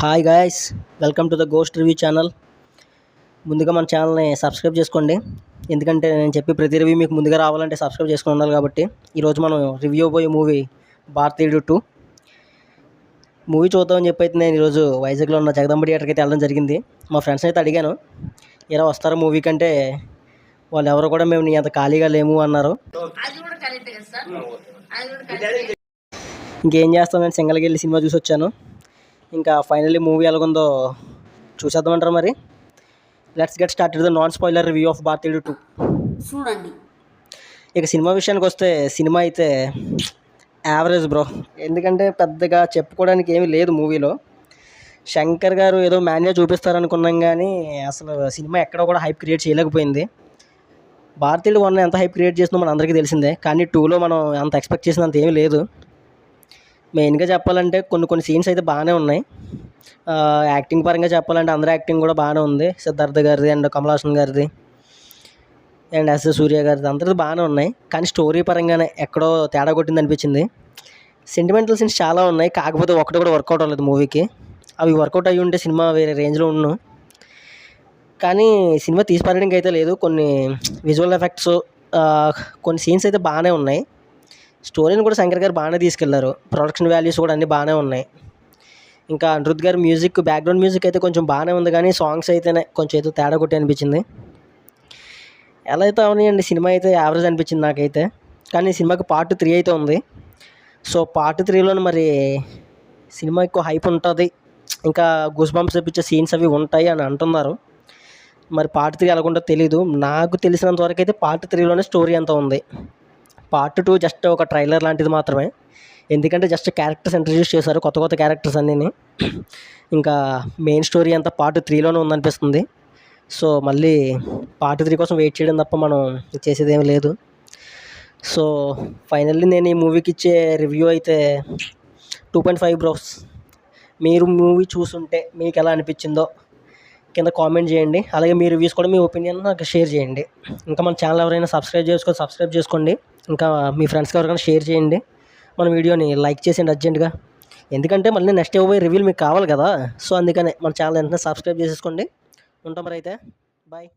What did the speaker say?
Hi guys, welcome to the ghost review channel. ముందుగా మన ఛానల్ని సబ్స్క్రైబ్ చేసుకోండి. ఎందుకంటే నేను చెప్పి ప్రతి రివ్యూ మీకు ముందుగా రావాలంటే సబ్స్క్రైబ్ చేసుకుని ఉండాలి. కాబట్టి ఈరోజు మనం రివ్యూ పోయే మూవీ భారతీయుడు 2 మూవీ చూద్దామని చెప్పి అయితే నేను ఈరోజు వైజాగ్లో ఉన్న జగదంబ థియేటర్కి అయితే వెళ్ళడం జరిగింది. మా ఫ్రెండ్స్ అయితే అడిగాను, ఎలా వస్తారో మూవీ కంటే, వాళ్ళు ఎవరు కూడా మేము నీ అంత ఖాళీగా లేము అన్నారు. ఇంకేం చేస్తాం, నేను సింగల్కి వెళ్ళి సినిమా చూసి వచ్చాను. ఇంకా ఫైనల్లీ మూవీ ఎలాగుందో చూసేద్దామంటారు. మరి let's get started the non spoiler review of భారతీయుడు 2 చూడండి. ఇక సినిమా విషయానికి వస్తే, సినిమా అయితే యావరేజ్ బ్రో. ఎందుకంటే పెద్దగా చెప్పుకోవడానికి ఏమీ లేదు మూవీలో. శంకర్ గారు ఏదో మాన్యువల్ చూపిస్తారనుకున్నాం, కానీ అసలు సినిమా ఎక్కడ కూడా హైప్ క్రియేట్ చేయలేకపోయింది. భారతీయుడు 1 ఎంత హైప్ క్రియేట్ చేసిందో మన అందరికీ తెలిసిందే, కానీ 2లో మనం అంత ఎక్స్పెక్ట్ చేసినంత ఏమీ లేదు. మెయిన్గా చెప్పాలంటే కొన్ని సీన్స్ అయితే బాగానే ఉన్నాయి. యాక్టింగ్ పరంగా చెప్పాలంటే అందరి యాక్టింగ్ కూడా బాగానే ఉంది. సిద్ధార్థ గారిది అండ్ కమల్ హాసన్ గారిది అండ్ ఎస్ సూర్య గారిది అందరిది బాగానే ఉన్నాయి. కానీ స్టోరీ పరంగానే ఎక్కడో తేడా కొట్టింది అనిపించింది. సెంటిమెంటల్ సీన్స్ చాలా ఉన్నాయి, కాకపోతే ఒకటి కూడా వర్కౌట్ అవ్వలేదు మూవీకి. అవి వర్కౌట్ అయ్యి ఉంటే సినిమా వేరే రేంజ్లో ఉన్నాను. కానీ సినిమా తీసి పారేయడానికి అయితే లేదు. కొన్ని విజువల్ ఎఫెక్ట్స్, కొన్ని సీన్స్ అయితే బాగానే ఉన్నాయి. స్టోరీని కూడా శంకర్ గారు బాగానే తీసుకెళ్లారు. ప్రొడక్షన్ వాల్యూస్ కూడా అన్నీ బాగానే ఉన్నాయి. ఇంకా అనిరుద్ధ్ గారి మ్యూజిక్, బ్యాక్గ్రౌండ్ మ్యూజిక్ అయితే కొంచెం బాగానే ఉంది, కానీ సాంగ్స్ అయితేనే కొంచెం ఏదో తేడా కొట్టి అనిపించింది. ఎలా అయితే అవునాయండి, సినిమా అయితే యావరేజ్ అనిపించింది నాకైతే. కానీ సినిమాకి పార్ట్ 3 అయితే ఉంది. సో పార్ట్ 3లోనే మరి సినిమా ఎక్కువ హైప్ ఉంటుంది, ఇంకా గూస్ బంప్స్ తెప్పించే సీన్స్ అవి ఉంటాయి అని అంటున్నారు. మరి పార్ట్ 3 ఎలాగుంటుందో తెలీదు. నాకు తెలిసినంత వరకు అయితే పార్ట్ 3లోనే స్టోరీ అంతా ఉంది. పార్ట్ 2 జస్ట్ ఒక ట్రైలర్ లాంటిది మాత్రమే. ఎందుకంటే జస్ట్ క్యారెక్టర్స్ ఇంట్రడ్యూస్ చేశారు, కొత్త క్యారెక్టర్స్ అన్నీ. ఇంకా మెయిన్ స్టోరీ అంతా పార్ట్ 3లోనే ఉందనిపిస్తుంది. సో మళ్ళీ పార్ట్ 3 కోసం వెయిట్ చేయడం తప్ప మనం చేసేది ఏమీ లేదు. సో ఫైనల్లీ నేను ఈ మూవీకి ఇచ్చే రివ్యూ అయితే 2.5 బ్రోస్. మీరు మూవీ చూసుంటే మీకు ఎలా అనిపించిందో కింద కామెంట్ చేయండి. అలాగే మీ రివ్యూస్ కూడా, మీ ఒపీనియన్ నాకు షేర్ చేయండి. ఇంకా మన ఛానల్ ఎవరైనా సబ్స్క్రైబ్ చేసుకోండి. ఇంకా మీ ఫ్రెండ్స్కి ఎవరికైనా షేర్ చేయండి. మన వీడియోని లైక్ చేసేయండి అర్జెంట్గా. ఎందుకంటే మళ్ళీ నెక్స్ట్ ఇవ్వబోయే రివ్యూలు మీకు కావాలి కదా. సో అందుకనే మన ఛానల్ వెంటనే సబ్స్క్రైబ్ చేసేసుకోండి. ఉంటాం మరి అయితే, బాయ్.